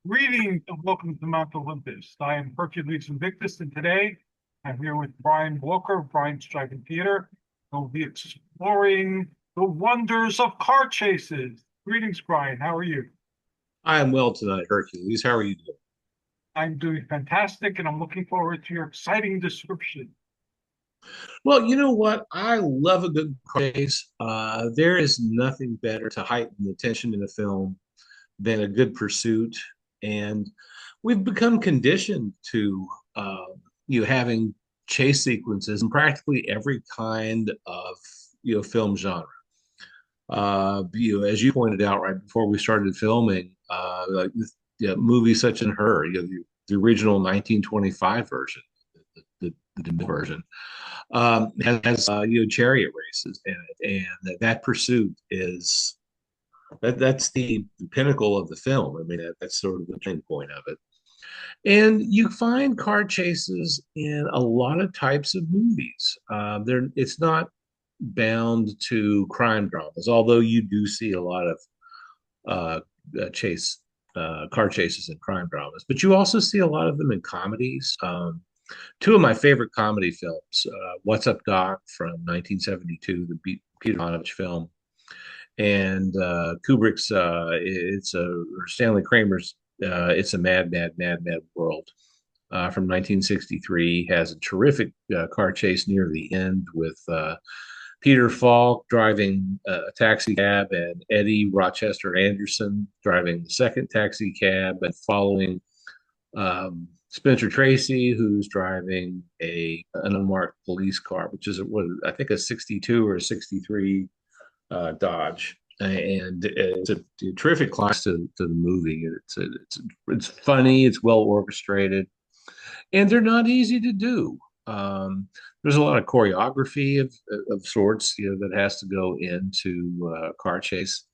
Greetings and welcome to Mount Olympus. I am Hercules Invictus, and today I'm here with Brian Walker of Brian's Driving Theater. We'll be exploring the wonders of car chases. Greetings, Brian. How are you? I am well tonight, Hercules. How are you doing? I'm doing fantastic, and I'm looking forward to your exciting description. Well, you know what? I love a good chase. There is nothing better to heighten the tension in a film than a good pursuit, and we've become conditioned to having chase sequences in practically every kind of film genre. As you pointed out right before we started filming, movies such as Her, the original 1925 version, the version, has chariot races in it, and that pursuit is that's the pinnacle of the film. I mean, that's sort of the main point of it. And you find car chases in a lot of types of movies. It's not bound to crime dramas, although you do see a lot of uh, chase car chases in crime dramas, but you also see a lot of them in comedies. Two of my favorite comedy films, What's Up Doc from 1972, the Peter Ivanovich film, and Kubrick's or Stanley Kramer's It's a Mad, Mad, Mad, Mad World from 1963 has a terrific car chase near the end with Peter Falk driving a taxi cab and Eddie Rochester Anderson driving the second taxi cab and following Spencer Tracy, who's driving an unmarked police car, which is what I think a 62 or a 63 Dodge. And it's a terrific class to the movie. It's funny, it's well orchestrated, and they're not easy to do. There's a lot of choreography of sorts, that has to go into car chase.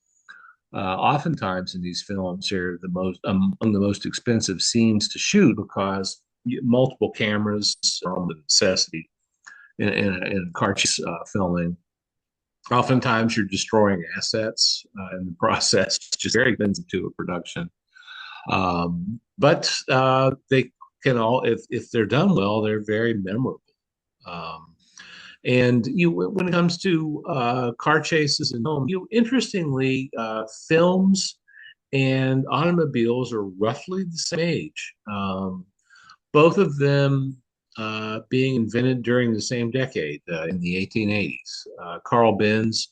Oftentimes in these films, they're among the most expensive scenes to shoot because multiple cameras are a necessity in car chase filming. Oftentimes, you're destroying assets in the process, which is very expensive to a production. But they can all, if they're done well, they're very memorable. Um, and when it comes to car chases and film, interestingly, films and automobiles are roughly the same age. Both of them being invented during the same decade in the 1880s. Carl Benz,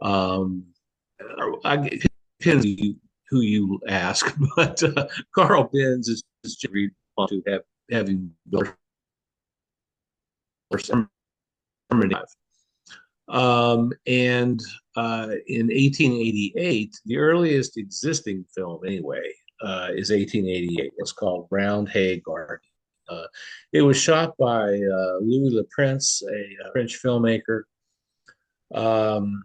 um, it depends who you ask, but Carl Benz is generally to having built and in 1888, the earliest existing film anyway is 1888. It's called Round Hay Garden. Uh, it was shot by Louis Le Prince, a French filmmaker. Um,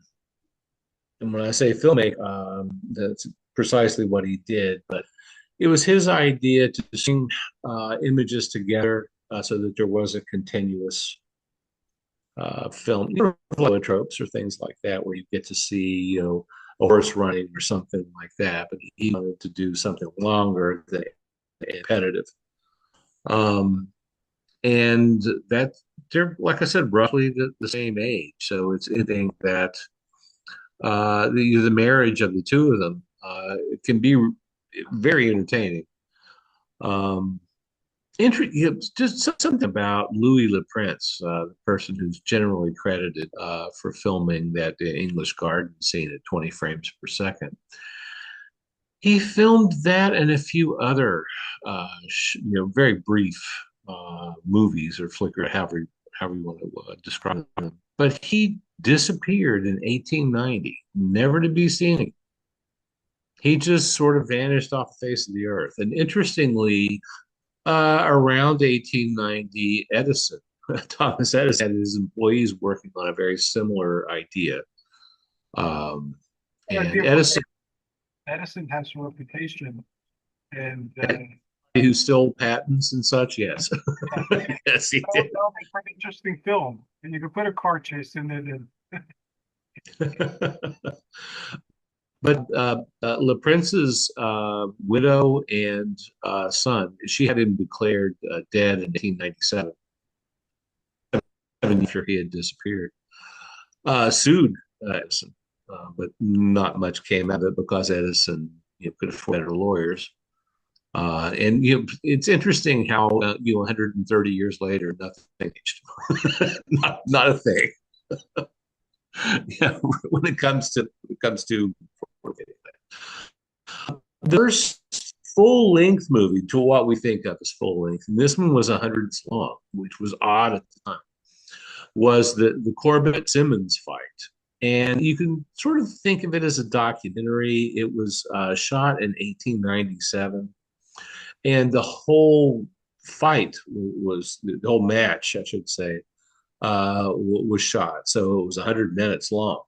and when I say filmmaker, that's precisely what he did. But it was his idea to string images together so that there was a continuous film, tropes or things like that, where you get to see, a horse running or something like that. But he wanted to do something longer than repetitive. Um, and that they're, like I said, roughly the same age. So it's anything that the marriage of the two of them can be very entertaining. Um, just something about Louis Le Prince, the person who's generally credited for filming that English garden scene at 20 frames per second. He filmed that and a few other, very brief movies or flicker, however you want to describe them. But he disappeared in 1890, never to be seen again. He just sort of vanished off the face of the earth. And interestingly, around 1890, Edison, Thomas Edison, had his employees working on a very similar idea. Um, and Edison, Edison has a reputation, and who stole patents and such, yes, yes, he did. that'll be a pretty interesting film. And you could put a car chase in it. And But Le Prince's widow and son, she had him declared dead in 1897, after he had disappeared. Sued Edison, but not much came out of it because Edison, could afford better lawyers. And it's interesting how 130 years later, nothing changed. Not a thing. Yeah, when it comes to the first full length movie to what we think of as full length, and this one was 100 long, which was odd at the time, was the Corbett Simmons fight. And you can sort of think of it as a documentary. It was shot in 1897, and the whole fight was the whole match, I should say, was shot. So it was 100 minutes long.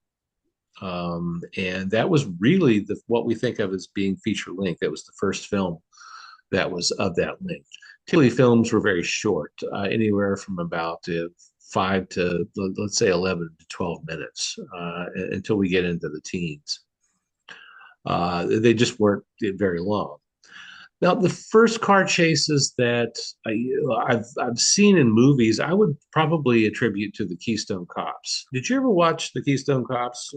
And that was really what we think of as being feature length. That was the first film that was of that length. Typically, films were very short, anywhere from about 5 to, let's say, 11 to 12 minutes, until we get into the teens. They just weren't very long. Now, the first car chases that I've seen in movies, I would probably attribute to the Keystone Cops. Did you ever watch the Keystone Cops?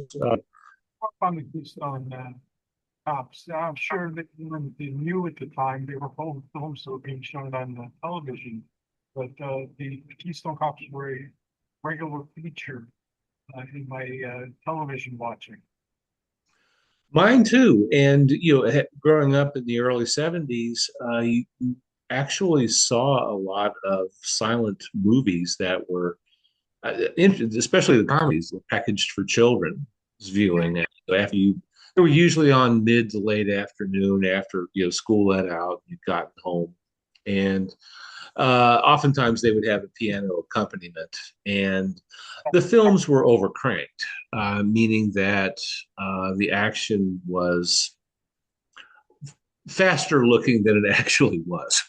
On the Keystone Cops, I'm sure that they knew at the time they were both films that were being shown on the television, but the Keystone Cops were a regular feature in my television watching. Mine too. And growing up in the early 70s, you actually saw a lot of silent movies that were, especially the comedies, were packaged for children's viewing. After they were usually on mid to late afternoon after school let out, you'd gotten home, and oftentimes they would have a piano accompaniment, and the films were overcranked, meaning that the action was faster looking than it actually was.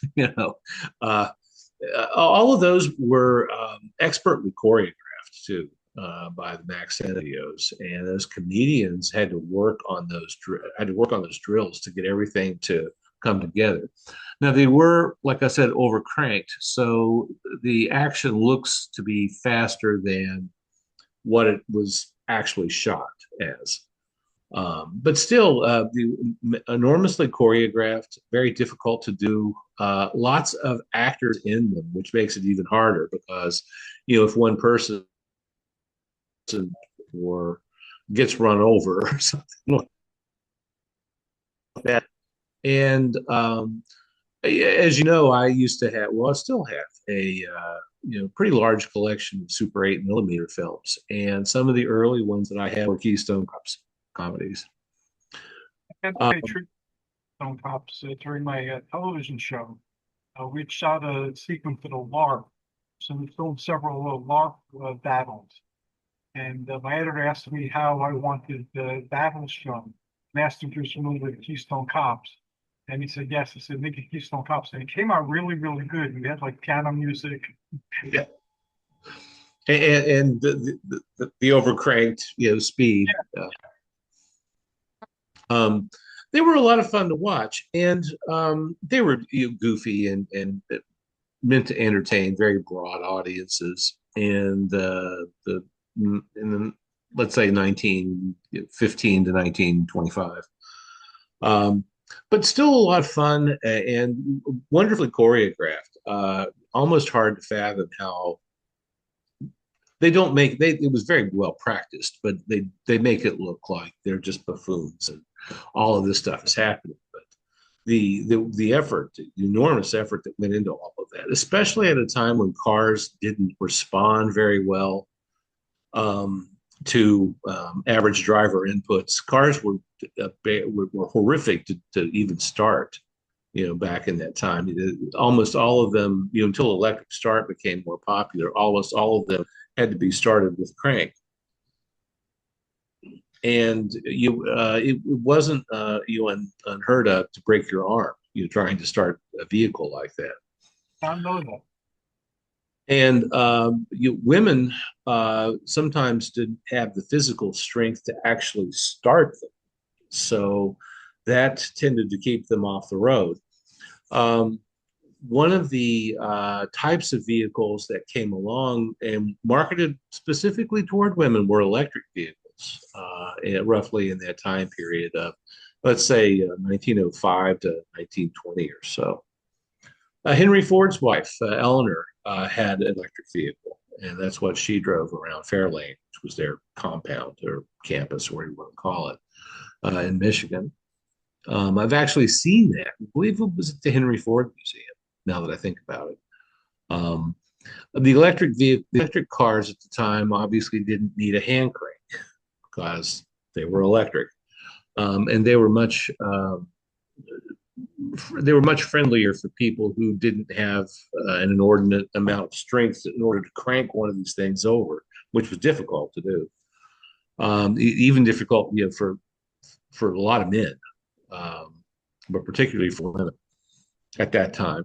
All of those were expertly choreographed too, by the Max Studios, and those comedians had to work on those drills to get everything to come together. Now they were, like I said, overcranked, so the action looks to be faster than what it was actually shot as. But still, enormously choreographed, very difficult to do. Lots of actors in them, which makes it even harder because, if one person or gets run over or something like that, and as you know, I used to have, well, I still have a pretty large collection of Super 8 millimeter films, and some of the early ones that I had were Keystone Cops comedies. I had to pay tribute to Keystone Cops during my television show. We shot a sequence at a LARP, so we filmed several LARP battles. And my editor asked me how I wanted the battles shown, and asked him if he was familiar with the Keystone Cops. And he said, yes. I said, make it Keystone Cops. And it came out really, really good. We had like piano music. Yeah. And the overcranked, speed. Yeah. They were a lot of fun to watch, and they were goofy and meant to entertain very broad audiences. And in the, let's say 1915 to 1925. But still a lot of fun and wonderfully choreographed. Almost hard to fathom how it was very well practiced, but they make it look like they're just buffoons and all of this stuff is happening. But the effort, the enormous effort that went into all of that, especially at a time when cars didn't respond very well to average driver inputs. Cars were horrific to even start, back in that time. Almost all of them, until electric start became more popular, almost all of them had to be started with crank. And it wasn't unheard of to break your arm, trying to start a vehicle like that. I know that. And women sometimes didn't have the physical strength to actually start them. So that tended to keep them off the road. Um, One of the types of vehicles that came along and marketed specifically toward women were electric vehicles, roughly in that time period of, let's say, 1905 to 1920 or so. Henry Ford's wife, Eleanor, had an electric vehicle, and that's what she drove around Fairlane, which was their compound or campus, or whatever you want to call it, in Michigan. I've actually seen that. I believe it was at the Henry Ford Museum, now that I think about it. Um, the electric cars at the time obviously didn't need a hand crank because they were electric, and they were much friendlier for people who didn't have an inordinate amount of strength in order to crank one of these things over, which was difficult to do. Even difficult, for a lot of men, um, but particularly for women at that time.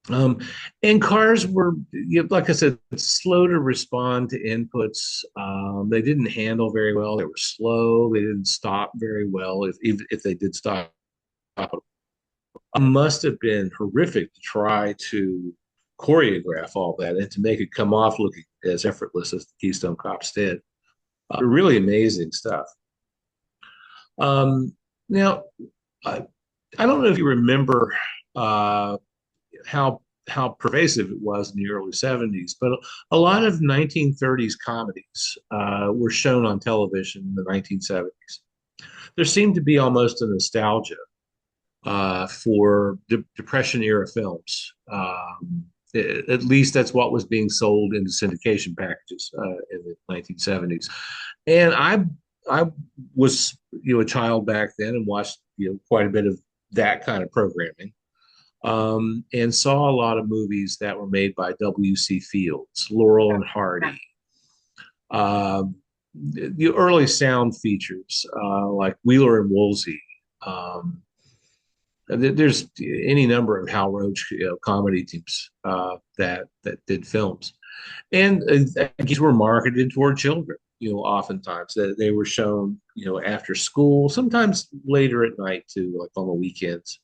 Um, and cars were, like I said, slow to respond to inputs. They didn't handle very well. They were slow. They didn't stop very well. Even if they did stop, it must have been horrific to try to choreograph all that and to make it come off looking as effortless as the Keystone Cops did. Really amazing stuff. Now, I, I don't know if you remember uh, how pervasive it was in the early 70s, but a lot of 1930s comedies were shown on television in the 1970s. There seemed to be almost a nostalgia for Depression era films. At least that's what was being sold into syndication packages in the 1970s. And I was a child back then and watched quite a bit of that kind of programming, and saw a lot of movies that were made by W.C. Fields, Laurel and Hardy, the early sound features like Wheeler and Woolsey. There's any number of Hal Roach comedy teams that did films, and these were marketed toward children. Oftentimes that they were shown, after school, sometimes later at night too, like on the weekends.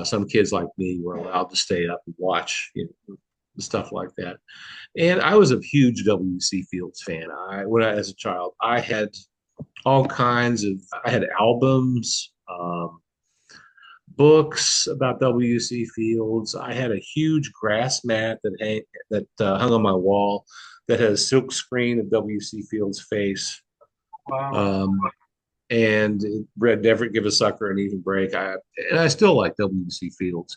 Some kids like me were allowed to stay up and watch, stuff like that. And I was a huge W.C. Fields fan. As a child, I had all kinds of, I had albums, books about W.C. Fields. I had a huge grass mat that hung on my wall that had a silk screen of W.C. Fields' face. Wow. Um, and it read "Never Give a Sucker an Even Break." And I still like W.C. Fields.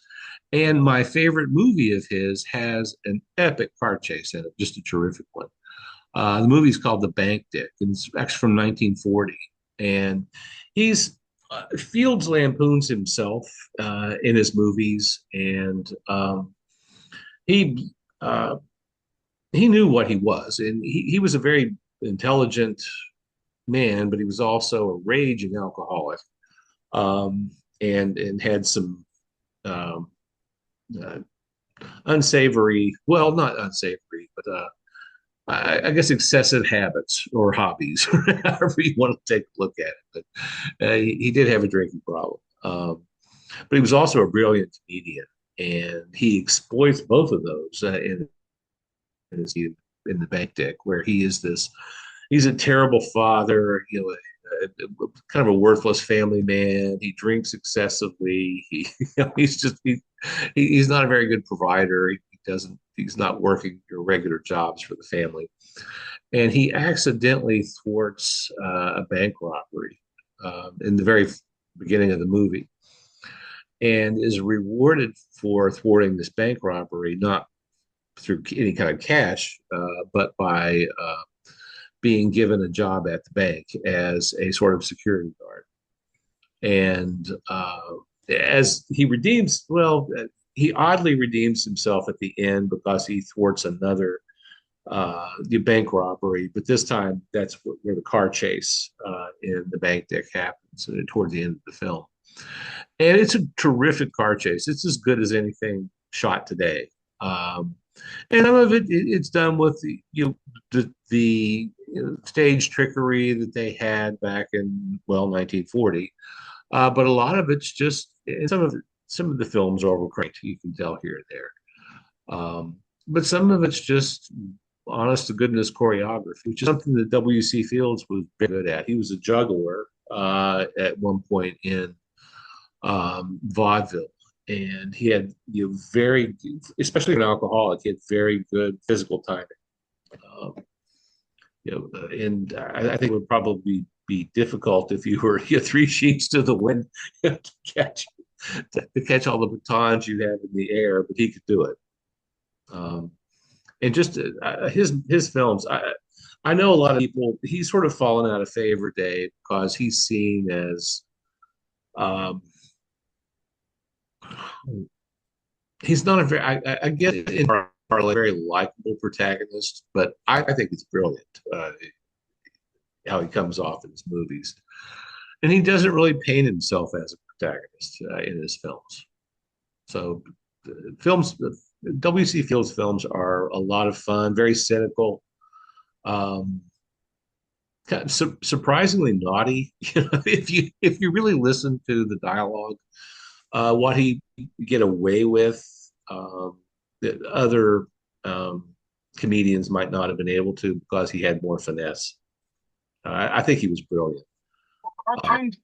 And my favorite movie of his has an epic car chase in it, just a terrific one. The movie's called The Bank Dick, and it's actually from 1940. And he's Fields lampoons himself in his movies, and he uh, he knew what he was, and he was a very intelligent man, but he was also a raging alcoholic, um, and had some um, uh, unsavory, well, not unsavory, but I guess excessive habits or hobbies, however you want to take a look at it. But he did have a drinking problem. But he was also a brilliant comedian, and he exploits both of those in the Bank Dick, where he's a terrible father, kind of a worthless family man. He drinks excessively. He's not a very good provider. He's not working regular jobs for the family. And he accidentally thwarts a bank robbery in the very beginning of the movie, and is rewarded for thwarting this bank robbery, not through any kind of cash, but by being given a job at the bank as a sort of security guard. And as he redeems, well, he oddly redeems himself at the end because he thwarts another the bank robbery, but this time that's where the car chase in the Bank Dick happens toward the end of the film. And it's a terrific car chase. It's as good as anything shot today. And some of it's done with the stage trickery that they had back in, well, 1940. But a lot of it's just, and some of the films are overcranked. You can tell here and there. But some of it's just honest to goodness choreography, which is something that W.C. Fields was very good at. He was a juggler at one point in vaudeville, and he had very, especially an alcoholic, he had very good physical timing. Um, and I think it would probably be difficult if you were three sheets to the wind to catch to catch all the batons you have in the air, but he could do it. And just his films, I know a lot of people. He's sort of fallen out of favor, Dave, because he's seen as um, he's not a very. I get it in part a very likable protagonist, but I think it's brilliant how he comes off in his movies, and he doesn't really paint himself as a protagonist in his films. So, films, W.C. Fields films are a lot of fun, very cynical, um, surprisingly naughty. If you really listen to the dialogue, what he get away with that other um, comedians might not have been able to because he had more finesse. I think he was brilliant. Uh, Cartoons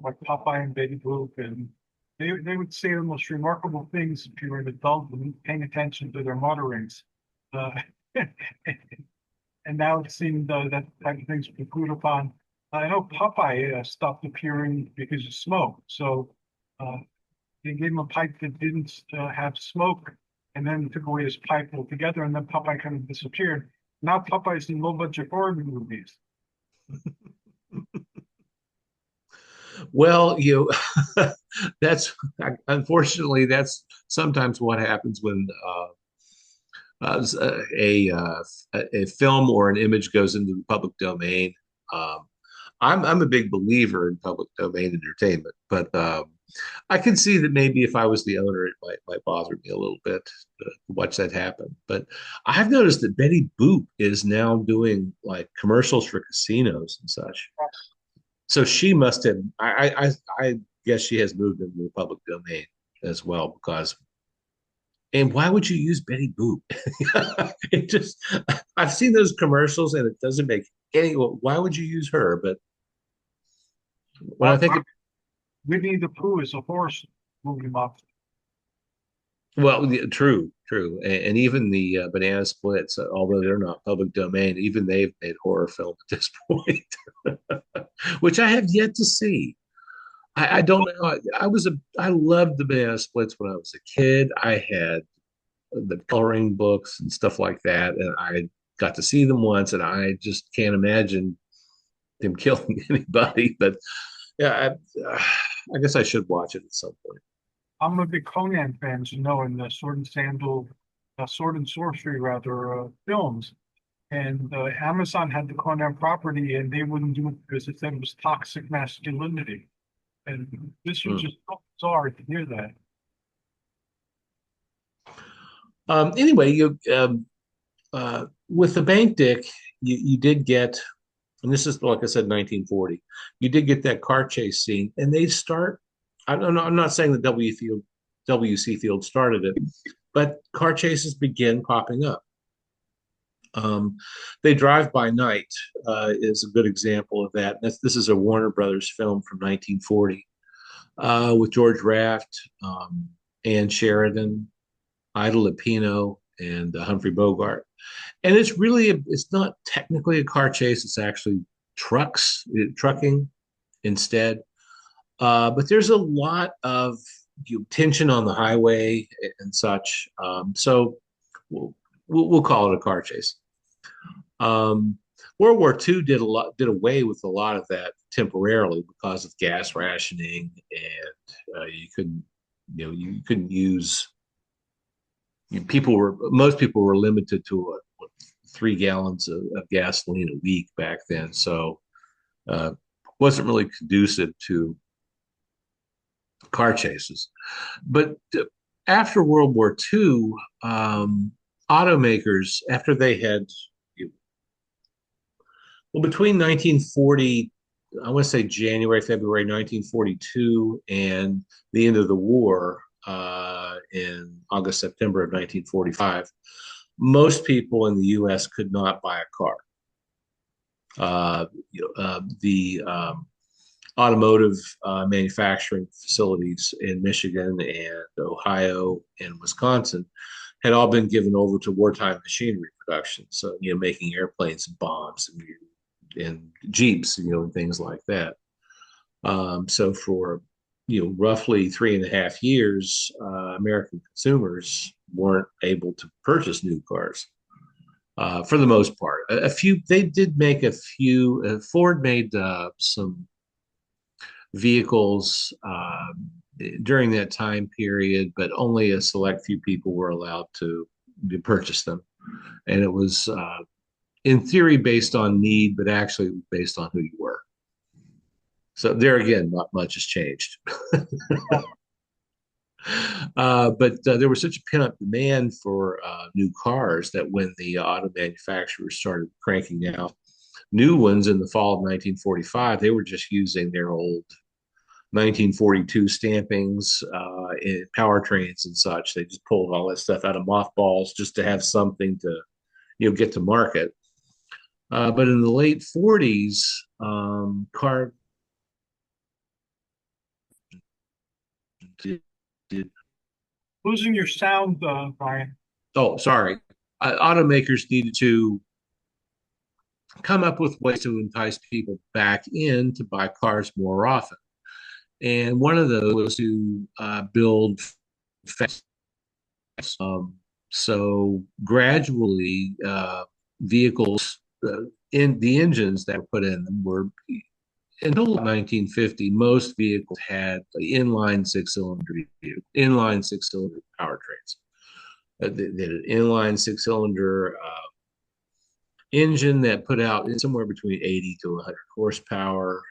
like Popeye and Betty Boop, and they would say the most remarkable things if you were an adult and paying attention to their mutterings. Uh, and now it seemed that type of things were put upon. I know Popeye stopped appearing because of smoke, so uh, they gave him a pipe that didn't have smoke, and then took away his pipe altogether, and then Popeye kind of disappeared. Now Popeye's in low-budget horror movies. well, that's unfortunately that's sometimes what happens when a film or an image goes into the public domain. Um, I'm a big believer in public domain entertainment, but I can see that maybe if I was the owner, it might bother me a little bit to watch that happen. But I've noticed that Betty Boop is now doing like commercials for casinos and such. So she must have. I guess she has moved into the public domain as well because. And why would you use Betty Boop? It just I've seen those commercials and it doesn't make any. Why would you use her? But when I Well, think of, Winnie the Pooh is a horse movie monster. well, yeah, true, and even the Banana Splits, although they're not public domain, even they've made horror film at this point, which I have yet to see. I don't know. I loved the Banana Splits when I was a kid. I had the coloring books and stuff like that, and I got to see them once, and I just can't imagine them killing anybody. But yeah, I guess I should watch it at some point. I'm a big Conan fan, as you know, in the Sword and Sorcery rather films. And Amazon had the Conan property, and they wouldn't do it because it said it was toxic masculinity. And this was Hmm. just so bizarre to hear that. Anyway, with the bank dick, you did get, and this is like I said, 1940. You did get that car chase scene, and they start. I'm not saying that W.C. Field started it, but car chases begin popping up. Um, they drive by night is a good example of that. This is a Warner Brothers film from 1940 with George Raft, Ann Sheridan, Ida Lupino, and Humphrey Bogart. And it's not technically a car chase. It's actually trucking instead. But there's a lot of tension on the highway and such. So we'll call it a car chase. Um, World War II did away with a lot of that temporarily because of gas rationing, and you couldn't use. Most people were limited to 3 gallons of gasoline a week back then, so uh, wasn't really conducive to car chases. But after World War II, automakers, after they had Well, between 1940, I want to say January, February 1942, and the end of the war in August, September of 1945, most people in the U.S. could not buy a car. The automotive manufacturing facilities in Michigan and Ohio and Wisconsin had all been given over to wartime machinery production. So, making airplanes and bombs and Jeeps, and things like that. So for, roughly 3.5 years, American consumers weren't able to purchase new cars. For the most part, a few they did make a few. Ford made some vehicles during that time period, but only a select few people were allowed to purchase them. And it was, in theory, based on need, but actually based on who you were. So there again, not much has changed. But there was such a pent-up demand for new cars that when the auto manufacturers started cranking out new ones in the fall of 1945, they were just using their old 1942 stampings in powertrains and such. They just pulled all that stuff out of mothballs just to have something to, get to market. But in the late 40s, car did, did Losing your sound, Brian. oh, sorry. Automakers needed to come up with ways to entice people back in to buy cars more often. And one of those was to build fast. Um, so gradually, vehicles, in the engines that were put in them were until 1950. Most vehicles had inline six-cylinder powertrains. They had an inline six-cylinder engine that put out somewhere between 80 to 100 horsepower.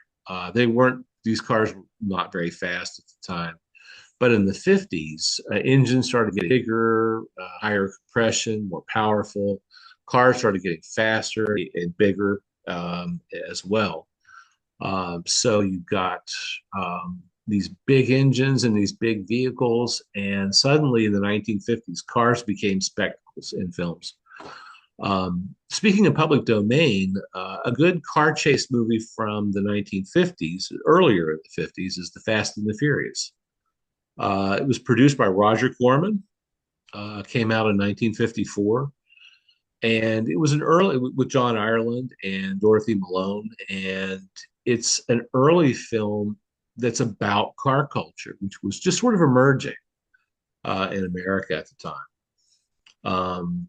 These cars were not very fast at the time. But in the 50s, engines started getting bigger, higher compression, more powerful. Cars started getting faster and bigger as well. So you got these big engines and these big vehicles. And suddenly in the 1950s, cars became spectacles in films. Speaking of public domain, a good car chase movie from the 1950s, earlier in the 50s, is The Fast and the Furious. It was produced by Roger Corman, came out in 1954, and it was an early with John Ireland and Dorothy Malone, and it's an early film that's about car culture, which was just sort of emerging in America at the time.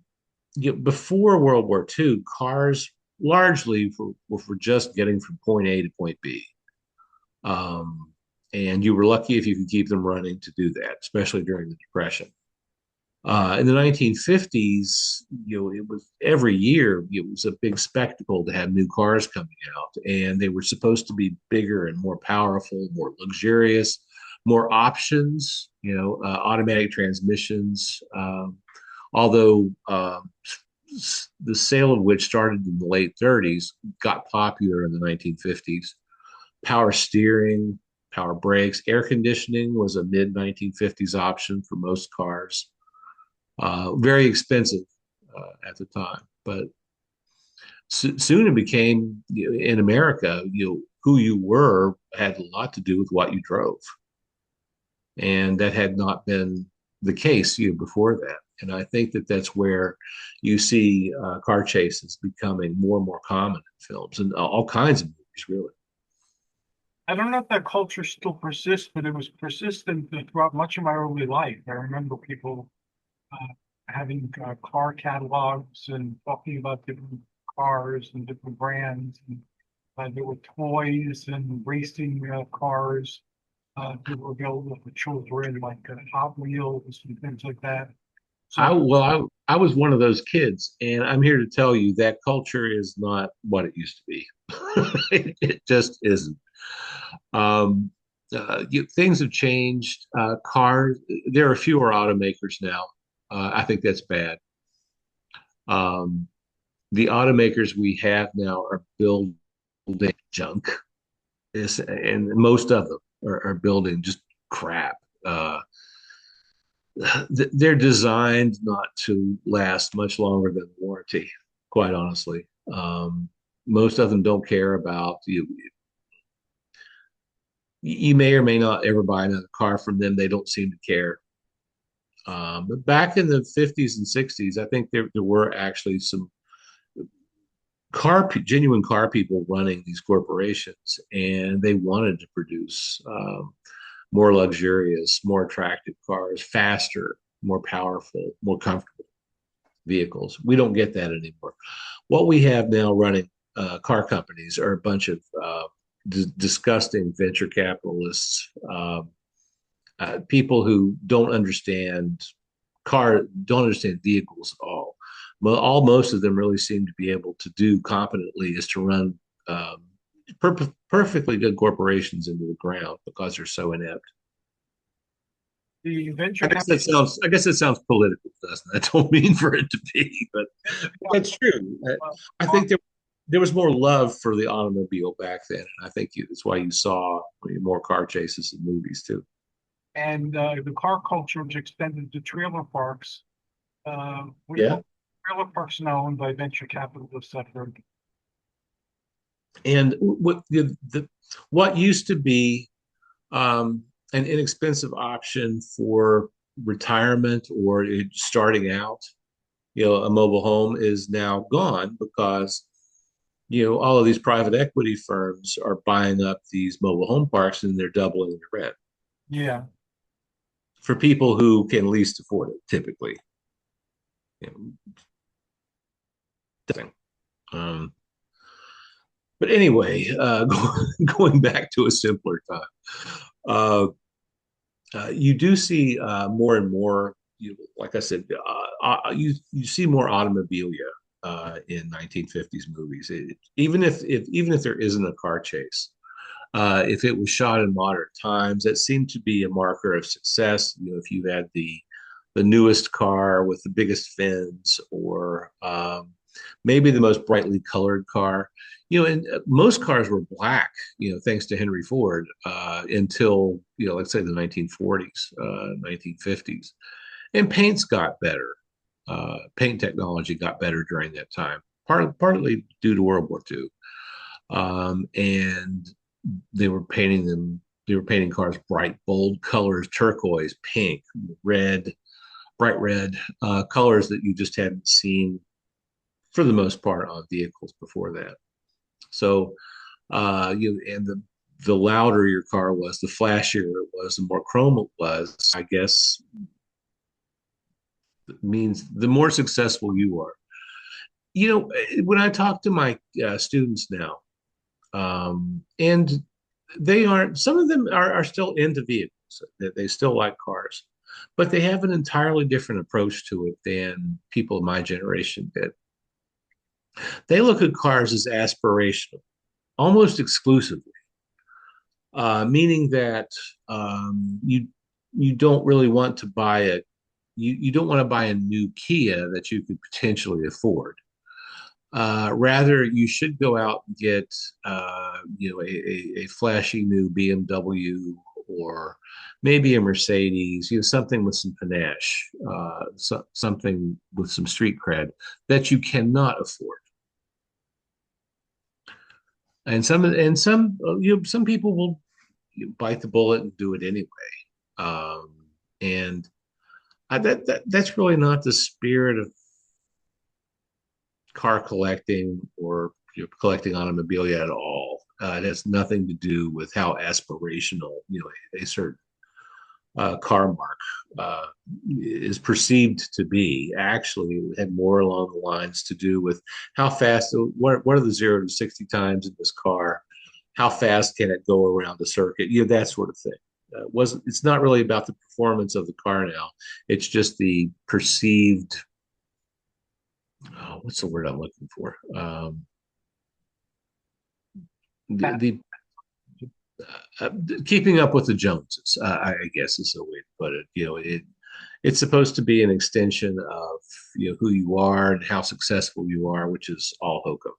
Before World War II, cars largely were for just getting from point A to point B. And you were lucky if you could keep them running to do that, especially during the Depression. In the 1950s, it was every year, it was a big spectacle to have new cars coming out, and they were supposed to be bigger and more powerful, more luxurious, more options, automatic transmissions. Although the sale of which started in the late 30s, got popular in the 1950s. Power steering, power brakes, air conditioning was a mid 1950s option for most cars. Very expensive at the time, but soon it became, in America, who you were had a lot to do with what you drove, and that had not been the case before that. And I think that that's where you see car chases becoming more and more common in films and all kinds of movies, really. I don't know if that culture still persists, but it was persistent throughout much of my early life. I remember people having car catalogs and talking about different cars and different brands. And there were toys and racing cars that were available for children, like Hot Wheels and things like that. So, I was one of those kids, and I'm here to tell you that culture is not what it used to be. It just isn't. Um, Things have changed. Cars, there are fewer automakers now. I think that's bad. Um, the automakers we have now are building junk. And most of them are building just crap. They're designed not to last much longer than warranty, quite honestly. Most of them don't care about you. You may or may not ever buy another car from them. They don't seem to care. But back in the 50s and 60s, I think there were actually some genuine car people running these corporations, and they wanted to produce more luxurious, more attractive cars, faster, more powerful, more comfortable vehicles. We don't get that anymore. What we have now running car companies are a bunch of disgusting venture capitalists, people who don't understand vehicles at all. All most of them really seem to be able to do competently is to run perfectly good corporations into the ground because they're so inept. The venture I guess that sounds political, doesn't it? I don't mean for it to be, but that's true. I think there was more love for the automobile back then, and I think that's why you saw more car chases in movies too. and the car culture was extended to trailer parks. Yeah, Trailer parks now owned by venture capitalists, I've heard. and what used to be an inexpensive option for retirement or starting out, a mobile home is now gone because all of these private equity firms are buying up these mobile home parks and they're doubling the rent Yeah. for people who can least afford it, typically. You know, um, but anyway, going back to a simpler time, uh, you do see more and more. Like I said, you see more automobilia in 1950s movies. Even if there isn't a car chase, if it was shot in modern times, that seemed to be a marker of success. If you had the newest car with the biggest fins, or maybe the most brightly colored car. And most cars were black, thanks to Henry Ford, until, let's say the 1940s, 1950s. And paints got better. Paint technology got better during that time, partly due to World War II. And they were painting cars bright, bold colors, turquoise, pink, red, bright red, colors that you just hadn't seen for the most part on vehicles before that. So, and the louder your car was, the flashier it was, the more chrome it was, I guess, means the more successful you are. When I talk to my students now, and some of them are still into vehicles, that they still like cars, but they have an entirely different approach to it than people of my generation did. They look at cars as aspirational, almost exclusively, meaning that you don't really want to buy you don't want to buy a new Kia that you could potentially afford. Rather, you should go out and get a flashy new BMW, or maybe a Mercedes, something with some panache, something with some street cred that you cannot afford. Some people will bite the bullet and do it anyway. And that's really not the spirit of car collecting, or collecting automobilia at all. It has nothing to do with how aspirational a certain car mark is perceived to be. Actually, it had more along the lines to do with how fast, what are the 0 to 60 times in this car, how fast can it go around the circuit, that sort of thing. It's not really about the performance of the car now. It's just the perceived, what's the word I'm looking for? The keeping up with the Joneses, I guess is the way to put it. It's supposed to be an extension of who you are and how successful you are, which is all hokum.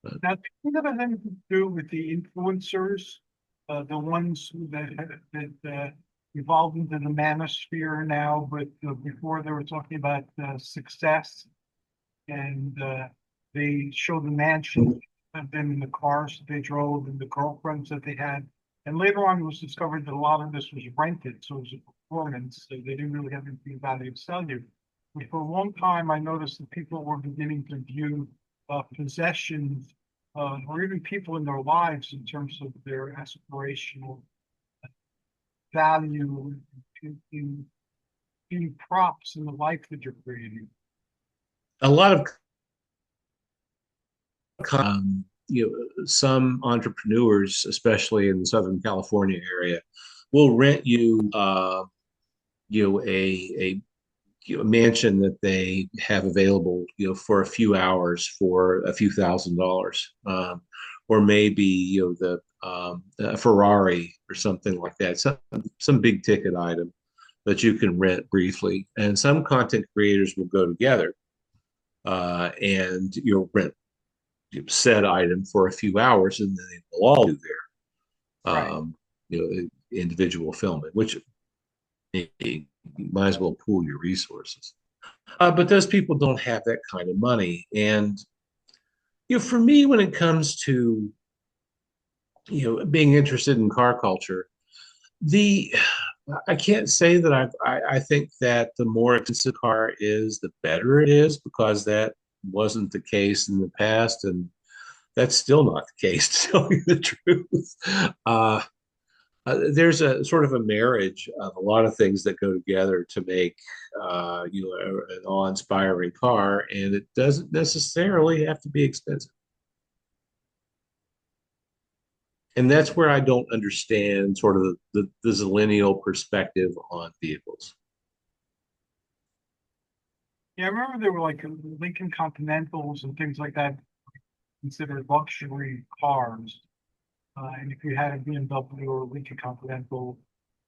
But Now, do you think that has anything to do with the influencers, the ones that evolved into the manosphere now, but before they were talking about success, and they showed the mansions and then the cars that they drove and the girlfriends that they had. And later on, it was discovered that a lot of this was rented, so it was a performance. So they didn't really have anything of value to sell you. But for a long time, I noticed that people were beginning to view possessions or even people in their lives in terms of their aspirational value in props in the life that you're creating. a lot of some entrepreneurs, especially in the Southern California area, will rent you a mansion that they have available, for a few hours for a few $1,000s, or maybe a Ferrari or something like that, some big ticket item that you can rent briefly. And some content creators will go together, and you'll rent said item for a few hours, and then they will all do their Right. individual filming, which you might as well pool your resources. But those people don't have that kind of money. And for me, when it comes to being interested in car culture, the I can't say that I think that the more expensive car is, the better it is, because that wasn't the case in the past, and that's still not the case, to tell you the truth. Uh, there's a sort of a marriage of a lot of things that go together to make an awe-inspiring car, and it doesn't necessarily have to be expensive. And that's where I don't understand sort of the zillennial perspective on vehicles. Yeah, I remember there were like Lincoln Continentals and things like that considered luxury cars. And if you had a BMW or a Lincoln Continental,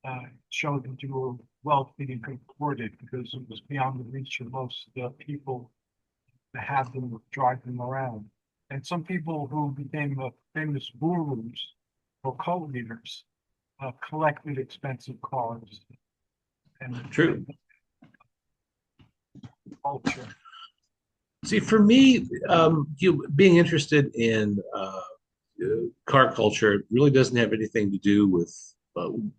it showed that you were wealthy and could afford it because it was beyond the reach of most people to have them or drive them around. And some people who became famous gurus or cult leaders collected expensive cars and True. culture. See, for me, being interested in car culture really doesn't have anything to do with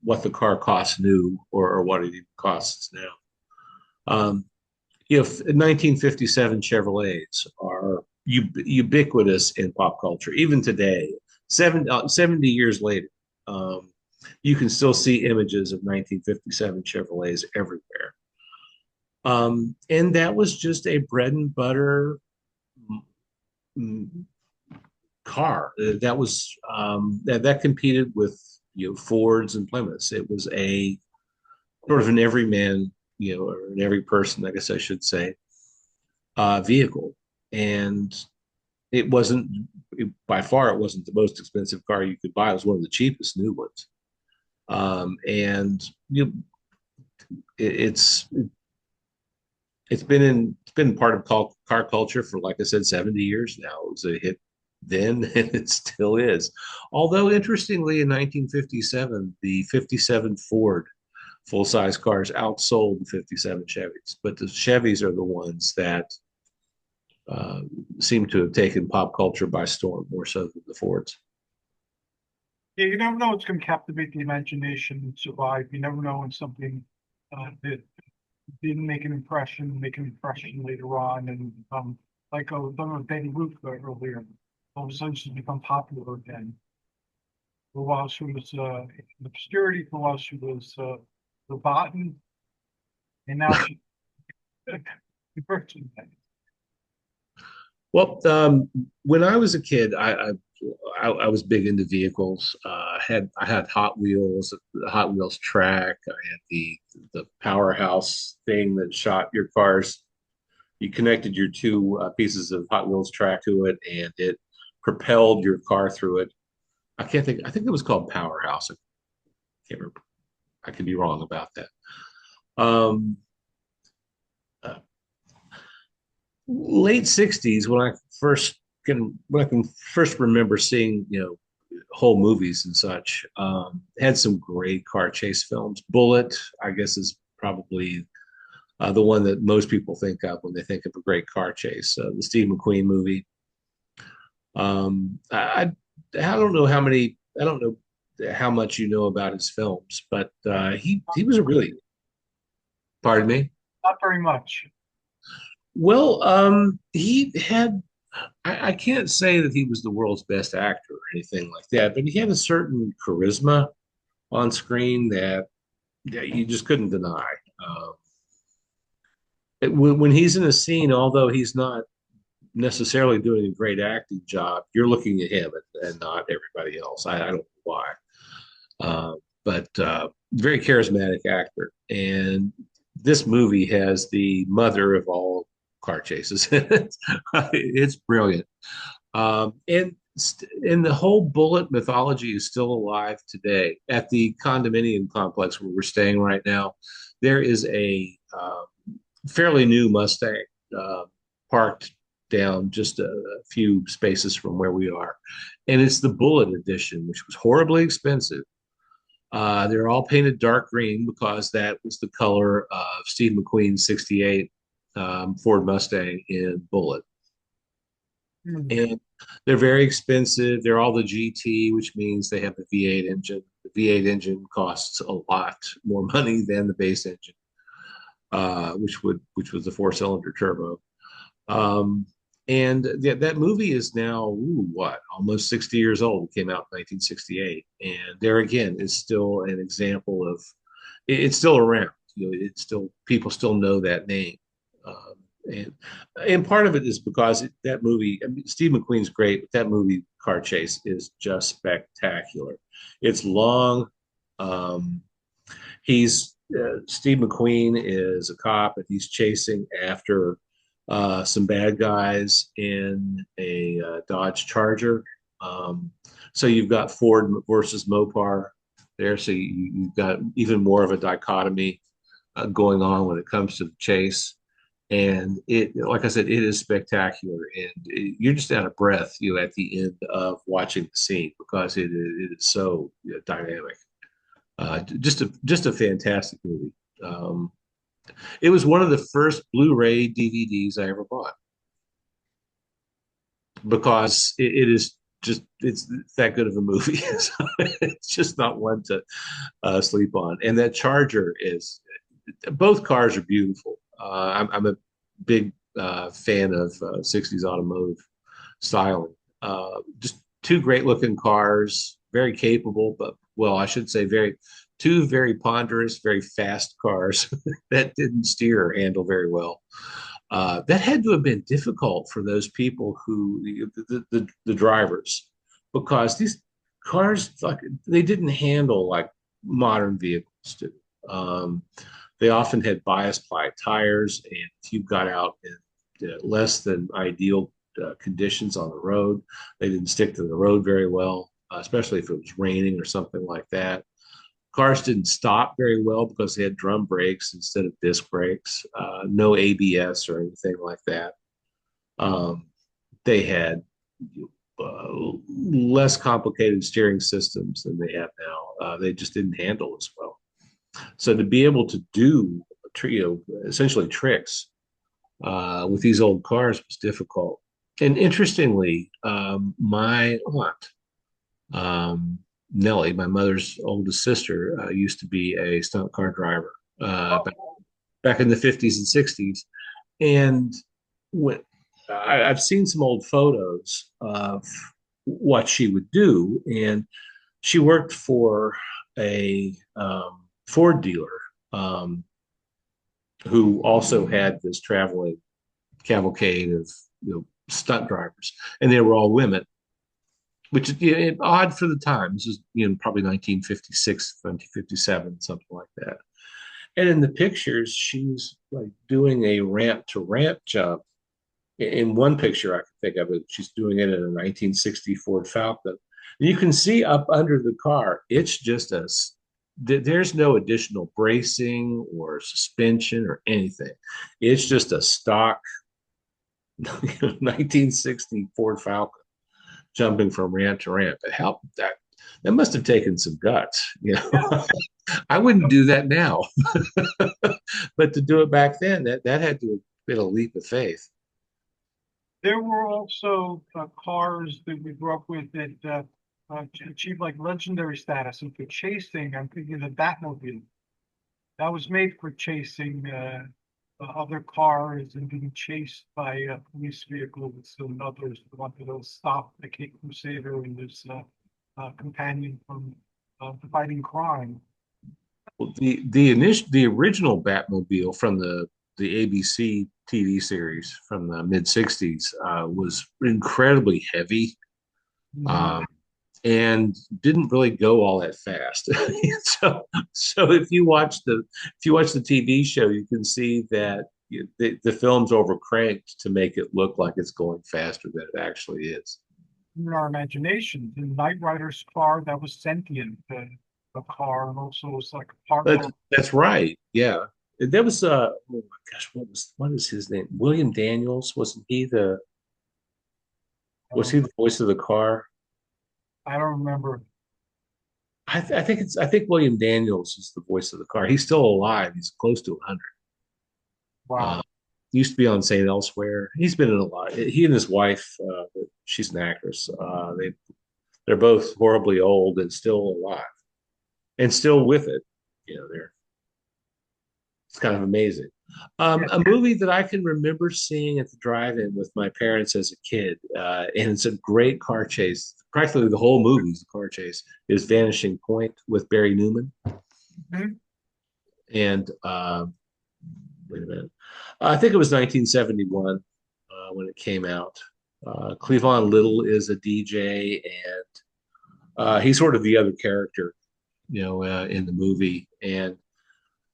what the car costs new, or what it even costs now. Um, if 1957 Chevrolets are ubiquitous in pop culture, even today, 70 years later, you can still see images of 1957 Chevrolets everywhere. And that was just a bread and butter car that was that competed with Fords and Plymouths. It was a sort of an everyman, or an every person, I guess I should say, vehicle. And it wasn't by far, it wasn't the most expensive car you could buy. It was one of the cheapest new ones. And it's it's been part of car culture for, like I said, 70 years now. It was a hit then, and it still is. Although interestingly, in 1957, the 57 Ford full-size cars outsold the 57 Chevys, but the Chevys are the ones that uh, seem to have taken pop culture by storm more so than the Fords. Yeah, you never know what's going to captivate the imagination and survive. You never know when something that didn't make an impression later on, and like I was talking about Betty Boop earlier, all of a sudden she's become popular again. For a while she was in obscurity, for a while she was forgotten, and now she's virgin. Well, when I was a kid, I was big into vehicles. I had Hot Wheels, the Hot Wheels track. I had the powerhouse thing that shot your cars. You connected your two pieces of Hot Wheels track to it, and it propelled your car through it. I can't think. I think it was called Powerhouse. I can't remember. I could be wrong about that. Um, uh, Late '60s, when I can first remember seeing, whole movies and such, had some great car chase films. Bullet, I guess, is probably the one that most people think of when they think of a great car chase. The Steve McQueen movie. I don't know I don't know how much you know about his films, but he was a really, pardon me. Not very much. Well, he had, I can't say that he was the world's best actor or anything like that, but he had a certain charisma on screen that you just couldn't deny. Um, when he's in a scene, although he's not necessarily doing a great acting job, you're looking at him and not everybody else. I don't know why. Uh, but very charismatic actor. And this movie has the mother of all car chases. It's brilliant. And the whole Bullet mythology is still alive today. At the condominium complex where we're staying right now, there is a fairly new Mustang uh, parked down just a few spaces from where we are. And it's the Bullet edition, which was horribly expensive. They're all painted dark green because that was the color of Steve McQueen's '68 Ford Mustang in Bullet. Hmm. And they're very expensive. They're all the GT, which means they have the V8 engine. The V8 engine costs a lot more money than the base engine, which was the four-cylinder turbo. Um, and that movie is now, what, almost 60 years old. It came out in 1968. And there again is still an example of it's still around. It's still, people still know that name. Um, and and part of it is because that movie, I mean, Steve McQueen's great, but that movie Car Chase is just spectacular. It's long. Um, he's Steve McQueen is a cop and he's chasing after some bad guys in a Dodge Charger. Um, so you've got Ford versus Mopar there. So you've got even more of a dichotomy going on when it comes to the chase. And like I said, it is spectacular, and you're just out of breath, at the end of watching the scene because it is so dynamic. Just a fantastic movie. Um, it was one of the first Blu-ray DVDs I ever bought because it is it's that good of a movie. So it's just not one to sleep on. And that Charger is both cars are beautiful. I'm a big fan of '60s automotive styling. Just two great looking cars, very capable, but well, I should say two very ponderous, very fast cars that didn't steer or handle very well. That had to have been difficult for those people who the drivers, because these cars, like, they didn't handle like modern vehicles do. Um, they often had bias ply tires, and if you got out in less than ideal conditions on the road, they didn't stick to the road very well, especially if it was raining or something like that. Cars didn't stop very well because they had drum brakes instead of disc brakes, no ABS or anything like that. Um, they had less complicated steering systems than they have now. They just didn't handle as well. So to be able to do essentially tricks with these old cars was difficult. And interestingly, my aunt, Nellie, my mother's oldest sister, used to be a stunt car driver back in the '50s and '60s. And when I've seen some old photos of what she would do, and she worked for a Ford dealer um, who also had this traveling cavalcade of stunt drivers, and they were all women, which is odd for the time. This is probably 1956, 1957, something like that. And in the pictures, she's like doing a ramp to ramp jump. In one picture, I can think of it, she's doing it in a 1960 Ford Falcon. And you can see up under the car, it's just a there's no additional bracing or suspension or anything. It's just a stock 1960 Ford Falcon jumping from ramp to ramp. How that must have taken some guts, you Yeah. know. I wouldn't do that now, but to do it back then, that had to have been a leap of faith. There were also cars that we grew up with that achieved like legendary status. And for chasing, I'm thinking of the Batmobile. That was made for chasing other cars and being chased by police vehicles and others who wanted to stop the Cape Crusader and his companion from fighting crime. Well, the original Batmobile from the ABC TV series from the mid '60s was incredibly heavy, Mhm. um, and didn't really go all that fast. So if you watch the TV show, you can see that the film's overcranked to make it look like it's going faster than it actually is. In our imagination, the Knight Rider's car that was sentient, a car, and also was like a But partner. that's right. Yeah. There was oh my gosh, what is his name? William Daniels, was he the voice of the car? I don't remember. I think William Daniels is the voice of the car. He's still alive. He's close to 100. Wow. Used to be on St. Elsewhere. He's been in a lot. He and his wife, she's an actress. They're both horribly old and still alive and still with it. You know, they're it's kind of amazing. Yeah. A movie that I can remember seeing at the drive-in with my parents as a kid, and it's a great car chase. Practically the whole movie is a car chase. Is Vanishing Point with Barry Newman, Mhm. and wait a minute, I think it was 1971 when it came out. Cleavon Little is a DJ, and he's sort of the other character, you know, in the movie, and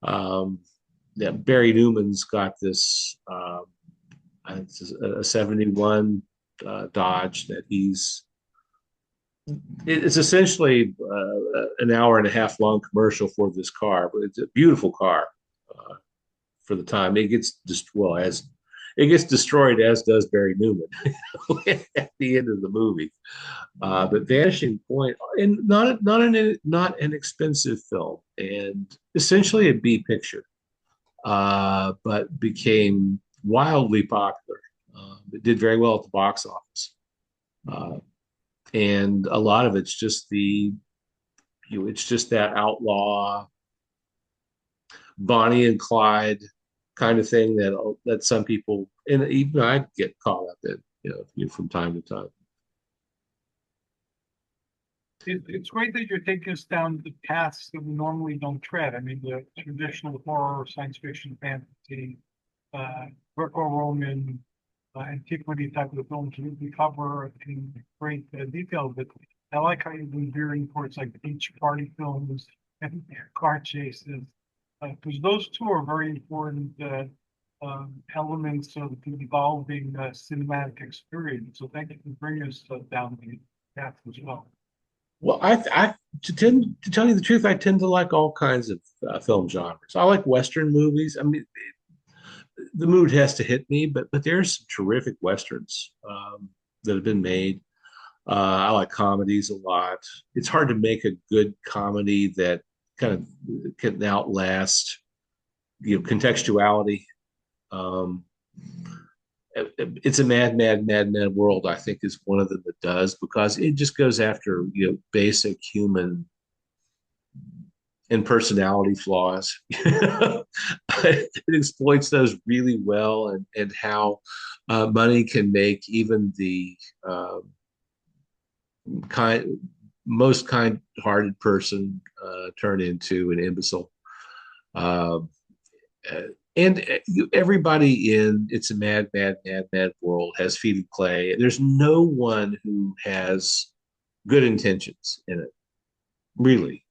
um, yeah, Barry Newman's got this. I think it's a 71 Dodge that it's essentially an hour and a half long commercial for this car, but it's a beautiful car for the time. It gets just well as it gets destroyed, as does Barry Newman at the end of the movie. But Vanishing Point, and not an expensive film, and essentially a B picture, but became wildly popular. It did very well at the box office, uh, and a lot of it's just it's just that outlaw Bonnie and Clyde kind of thing that some people, and even I get caught up in, from time to time. It's great that you're taking us down the paths that we normally don't tread. I mean, the traditional horror, science fiction, fantasy, uh, Greco-Roman, antiquity type of films we cover in great detail. But I like how you've been veering towards like beach party films and car chases, because those two are very important elements of the evolving cinematic experience. So thank you for bringing us down the path as well. Well, to tell you the truth, I tend to like all kinds of film genres. I like Western movies. I mean, the mood has to hit me, but there's some terrific Westerns that have been made. I like comedies a lot. It's hard to make a good comedy that kind of can outlast, contextuality. Um, it's a mad world. I think is one of them that does because it just goes after basic human and personality flaws. It exploits those really well, and how money can make even the kind most kind-hearted person turn into an imbecile. Um, and everybody in It's a Mad World has feet of clay. There's no one who has good intentions in it, really.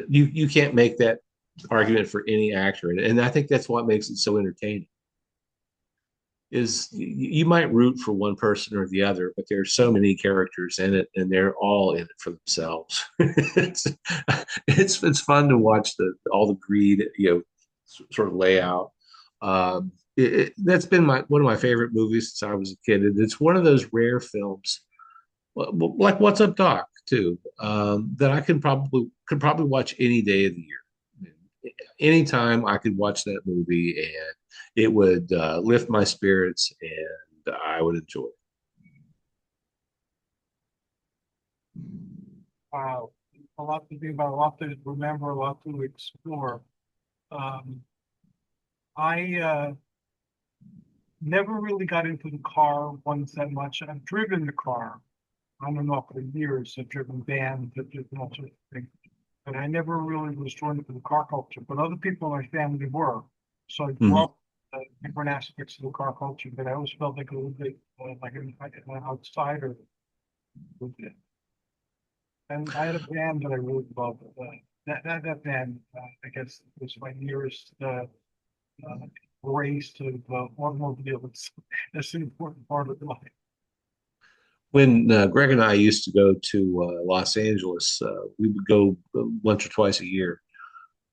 You can't make that argument for any actor, and I think that's what makes it so entertaining. you might root for one person or the other, but there's so many characters in it, and they're all in it for themselves. it's it's fun to watch the all the greed, sort of layout. That's been my one of my favorite movies since I was a kid. And it's one of those rare films, like What's Up, Doc, too, that I could probably watch any day of the year. Anytime I could watch that movie, and it would lift my spirits, and I would enjoy it. Wow, a lot to think about, a lot to remember, a lot to explore. Um, I never really got into the car ones that much. I've driven the car on and off for years. I've driven vans, I've driven all sorts of things. But I never really was drawn into the car culture. But other people in my family were. So I grew Mhm. up different aspects of the car culture, but I always felt like a little bit like an outsider with it. And I had a band that I really loved. That band, I guess, was my nearest race to the automobile. That's an important part of life. When Greg and I used to go to Los Angeles, we would go once or twice a year.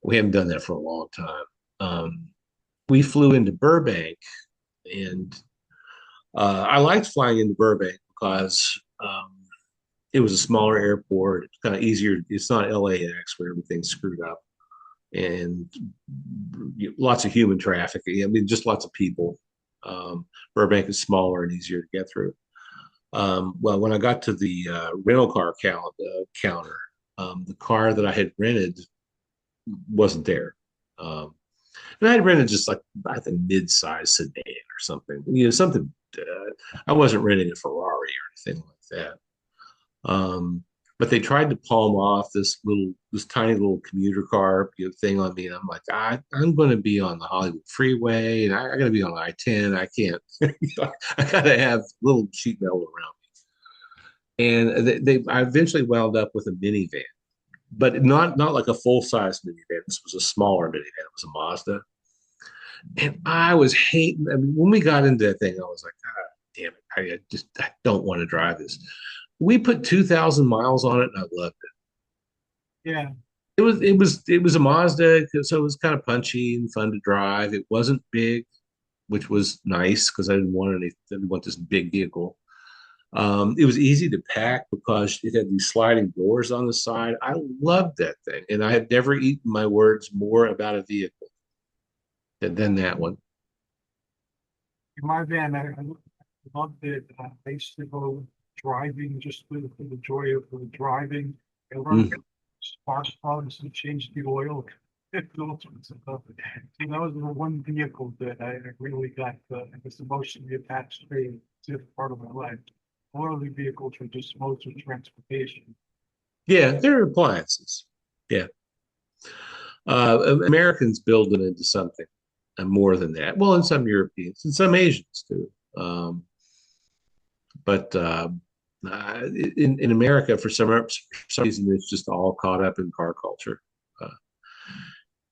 We haven't done that for a long time. We flew into Burbank, and I liked flying into Burbank because it was a smaller airport. It's kind of easier. It's not LAX where everything's screwed up, and lots of human traffic. I mean, just lots of people. Burbank is smaller and easier to get through. Well, when I got to the rental car counter, the car that I had rented wasn't there. And I had rented just like I think mid-size sedan or something, something. I wasn't renting a Ferrari or anything like that. Um, but they tried to palm off this tiny little commuter car, thing on me, and I'm like, I'm going to be on the Hollywood freeway, and I got to be on I-10. I can't. I got to have little sheet metal around me. And I eventually wound up with a minivan, but not like a full size minivan. This was a smaller minivan. It was a Mazda, and I was hating. I mean, when we got into that thing, I was like, God damn it! I don't want to drive this. We put 2,000 miles on it, and I loved it. Yeah, It was a Mazda, so it was kind of punchy and fun to drive. It wasn't big, which was nice because didn't want this big vehicle. It was easy to pack because it had these sliding doors on the side. I loved that thing, and I have never eaten my words more about a vehicle than that one. in my van, I loved it. I used to go driving just for the joy of the driving. I learned Mm. spark plugs and change the oil. All sorts of stuff. So that was the one vehicle that I really got, I guess, emotionally attached to part of my life. All other vehicles were just modes of transportation. Yeah, they're appliances. Yeah, Americans build them into something more than that. Well, and some Europeans and some Asians too. But in America, for some reason, it's just all caught up in car culture. Uh,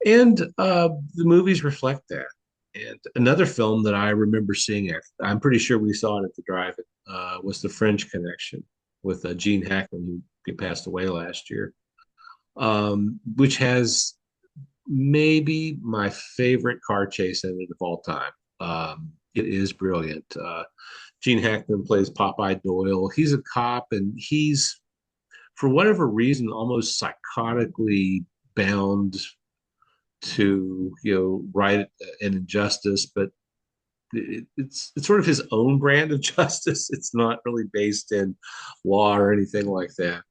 and the movies reflect that. And another film that I remember seeing, I'm pretty sure we saw it at the drive-in, was The French Connection with Gene Hackman, who passed away last year, which has maybe my favorite car chase in it of all time. It is brilliant. Gene Hackman plays Popeye Doyle. He's a cop, and he's, for whatever reason, almost psychotically bound to right an injustice, but it's sort of his own brand of justice. It's not really based in law or anything like that.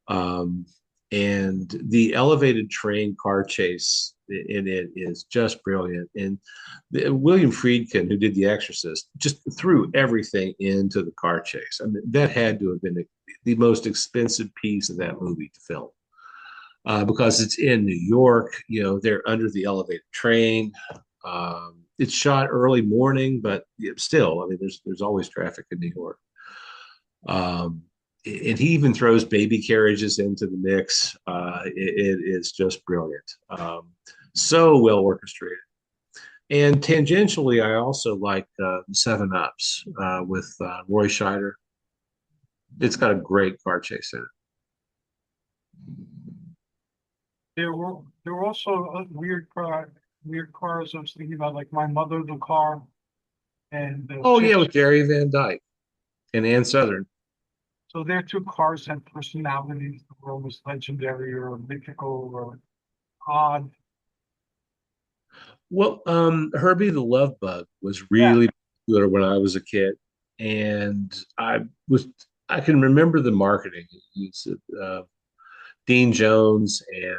Um, and the elevated train car chase in it is just brilliant. And William Friedkin, who did The Exorcist, just threw everything into the car chase. I mean, that had to have been the most expensive piece of that movie to film. Because it's in New York, they're under the elevated train. It's shot early morning, but still, I mean, there's always traffic in New York. Um, and he even throws baby carriages into the mix. It is just brilliant. So well orchestrated. And tangentially, I also like Seven Ups with Roy Scheider. It's got a great car chase in it. There were also weird cars. I was thinking about like my mother, the car, and Oh two. yeah, with Gary Van Dyke and Ann Southern. So their two cars had personalities that were almost legendary or mythical or odd. Well, Herbie the Love Bug was Yeah, really popular when I was a kid, and was I can remember the marketing. It's Dean Jones and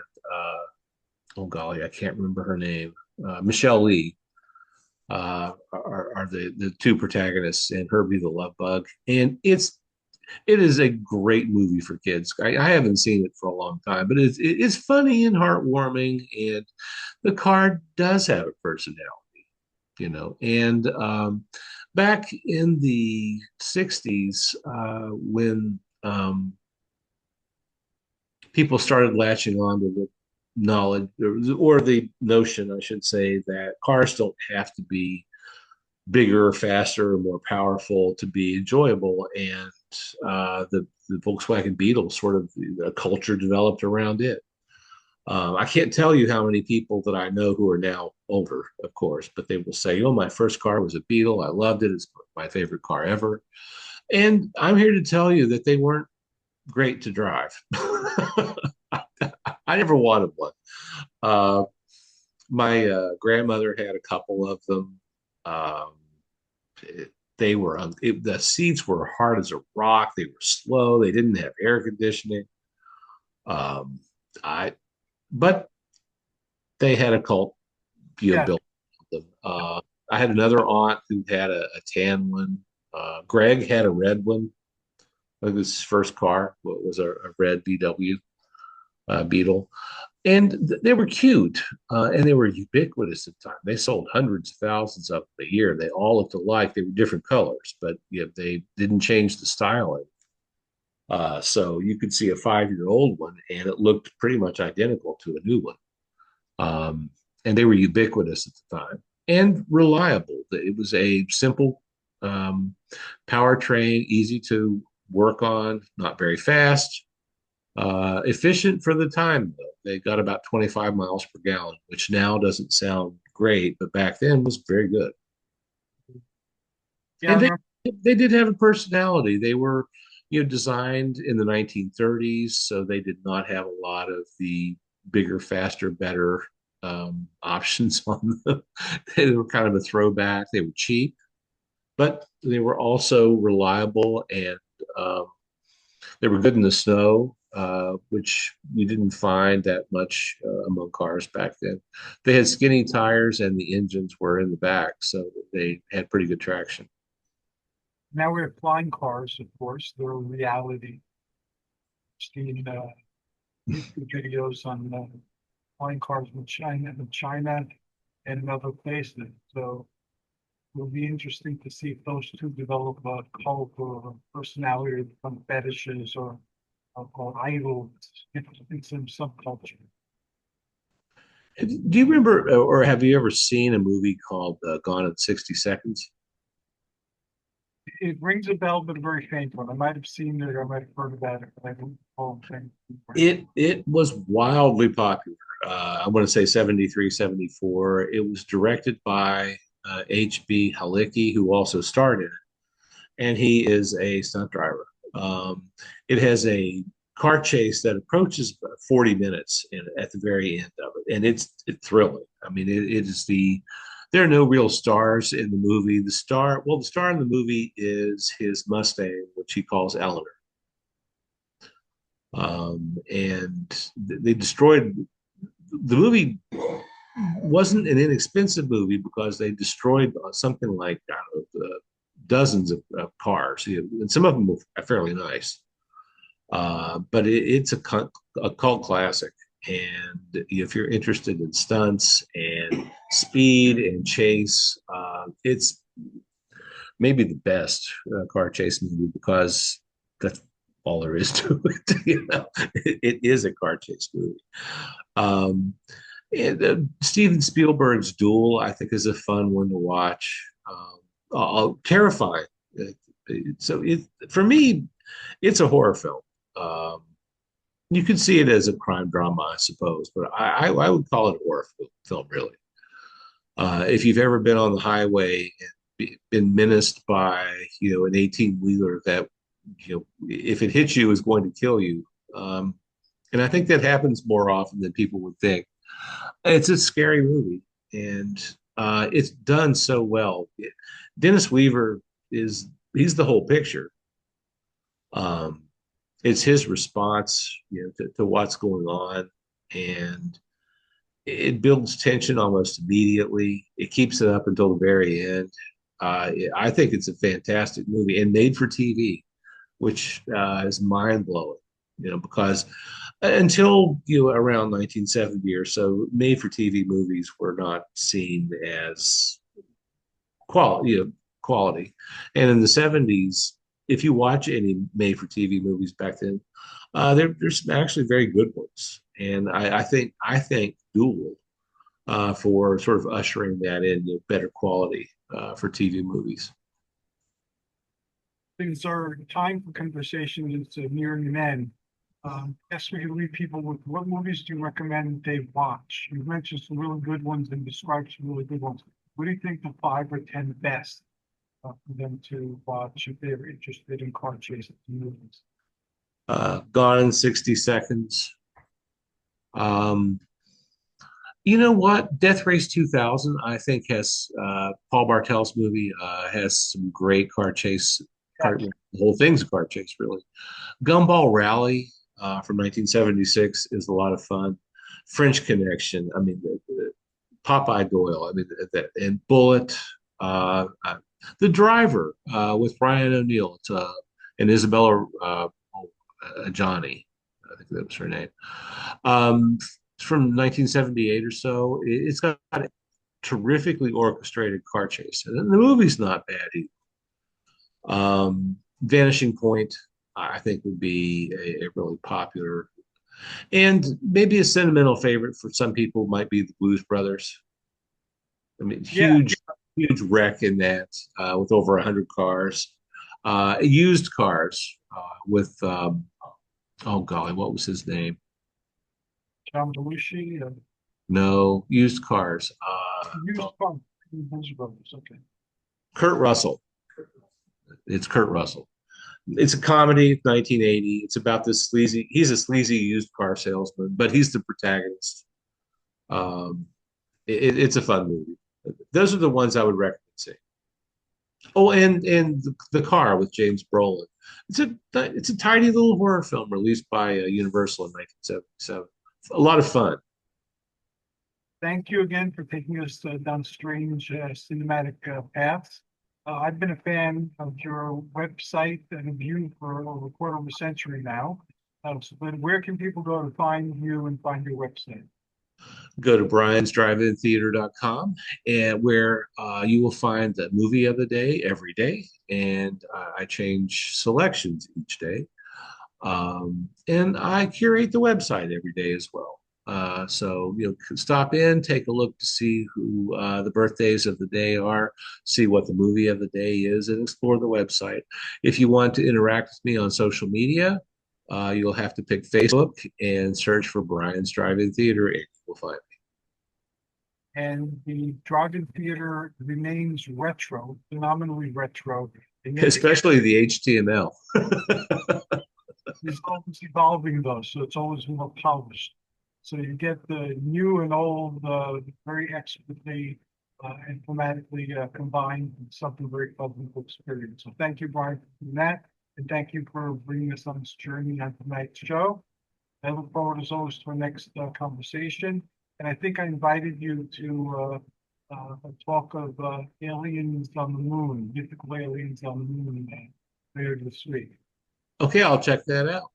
oh golly, I can't remember her name. Michelle Lee are the two protagonists in Herbie the Love Bug, and it is a great movie for kids. I haven't seen it for a long time, but it's funny and heartwarming, and the car does have a personality, you know. And back in the '60s, when people started latching on to the knowledge or the notion, I should say, that cars don't have to be bigger, faster, or more powerful to be enjoyable. And the Volkswagen Beetle sort of a culture developed around it. I can't tell you how many people that I know who are now older, of course, but they will say, "Oh, my first car was a Beetle. I loved it. It's my favorite car ever." And I'm here to tell you that they weren't great to drive. I never wanted one. Uh, my grandmother had a couple of them. Um, they were the seats were hard as a rock. They were slow. They didn't have air conditioning. Um, I but they had a cult, yeah. built them. I had another aunt who had a tan one. Greg had a red one. I think it was his first car. What was a red VW Beetle, and they were cute, and they were ubiquitous at the time. They sold hundreds of thousands of them a year. They all looked alike. They were different colors, but they didn't change the styling. So you could see a 5-year-old one, and it looked pretty much identical to a new one. Um, and they were ubiquitous at the time and reliable. It was a simple powertrain, easy to work on, not very fast, efficient for the time, though. They got about 25 miles per gallon, which now doesn't sound great, but back then was very good. Yeah, I And remember. they did have a personality. They were, designed in the 1930s, so they did not have a lot of the bigger, faster, better options on them. They were kind of a throwback. They were cheap, but they were also reliable, and um, they were good in the snow, which you didn't find that much among cars back then. They had skinny tires, and the engines were in the back, so they had pretty good traction. Now we have flying cars, of course. They're a reality. Seen YouTube videos on flying cars in China and in other places. So it'll be interesting to see if those two develop a cult or a personality or become fetishes or idols in some subculture. Do you remember, or have you ever seen a movie called Gone in 60 Seconds? It rings a bell, but a very faint one. I might have seen it, or I might have heard about it, but I don't recall things. It was wildly popular. I want to say 73, 74. It was directed by H.B. Halicki, who also starred in it, and he is a stunt driver. It has a car chase that approaches 40 minutes at the very end of it, and it's thrilling. I mean, it is there are no real stars in the movie. The star in the movie is his Mustang, which he calls Eleanor. And they destroyed the movie. Wasn't an inexpensive movie because they destroyed something like, I don't know, dozens of cars, and some of them were fairly nice. But it's a cult classic. And if you're interested in stunts and speed and chase, it's maybe the best car chase movie because that's all there is to it. It is a car chase movie. Um, Steven Spielberg's Duel, I think, is a fun one to watch. Terrifying. Uh, So for me, it's a horror film. Um, you could see it as a crime drama, I suppose, but I would call it a horror film, really. If you've ever been on the highway and been menaced by, an 18-wheeler that, if it hits you, is going to kill you. Um, and I think that happens more often than people would think. It's a scary movie, and it's done so well. Dennis Weaver he's the whole picture. Um, it's his response, to what's going on, and it builds tension almost immediately. It keeps it up until the very end. I think it's a fantastic movie and made for TV, which is mind blowing. Because until around 1970 or so, made for TV movies were not seen as quality. And in the 70s, if you watch any made for TV movies back then, there's actually very good ones. And I think Duel for sort of ushering that in, better quality for TV movies. Things are time for conversation is nearing an end. Yes, we can leave people with what movies do you recommend they watch? You've mentioned some really good ones and described some really good ones. What do you think the 5 or 10 best for them to watch if they're interested in car chase movies? Gone in 60 Seconds. Um, you know what? Death Race 2000, I think, has Paul Bartel's movie has some great car chase. Yes. The whole thing's a car chase, really. Gumball Rally from 1976 is a lot of fun. French Connection, I mean, Popeye Doyle, I mean, and Bullet, The Driver with Ryan O'Neal and Isabella Johnny, I think that was her name. From 1978 or so. It's got a terrifically orchestrated car chase, and the movie's not bad either. Vanishing Point, I think, would be a really popular, and maybe a sentimental favorite for some people might be the Blues Brothers. I mean, Yeah, huge wreck in that with over 100 cars, used cars with oh golly, what was his name? John Belushi, No, used cars. used fun. Blues Brothers. Okay. Kurt Russell. It's Kurt Russell. It's a comedy, 1980. It's about this sleazy. He's a sleazy used car salesman, but he's the protagonist. Um, it's a fun movie. Those are the ones I would recommend seeing. Oh, and the Car with James Brolin. It's a tiny little horror film released by Universal in 1977. A lot of fun. Thank you again for taking us down strange cinematic paths. I've been a fan of your website and of you for over a quarter of a century now. But where can people go to find you and find your website? Go to briansdrive-in-theater.com, and where you will find the movie of the day every day, and I change selections each day, and I curate the website every day as well. So stop in, take a look to see who the birthdays of the day are, see what the movie of the day is, and explore the website. If you want to interact with me on social media, you'll have to pick Facebook and search for Brian's Drive-In Theater, and you will find me. And the drive-in theater remains retro, phenomenally retro. And yet Especially the HTML. it's always evolving though, so it's always more polished. So you get the new and old very expertly and thematically combined in something very pleasant to experience. So thank you, Brian, for doing that. And thank you for bringing us on this journey on tonight's show. I look forward, as always, to our next conversation. And I think I invited you to a talk of aliens on the moon, mythical aliens on the moon later this week. Okay, I'll check that out.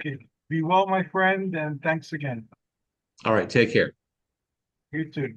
Okay. Be well, my friend, and thanks again. All right, take care. You too.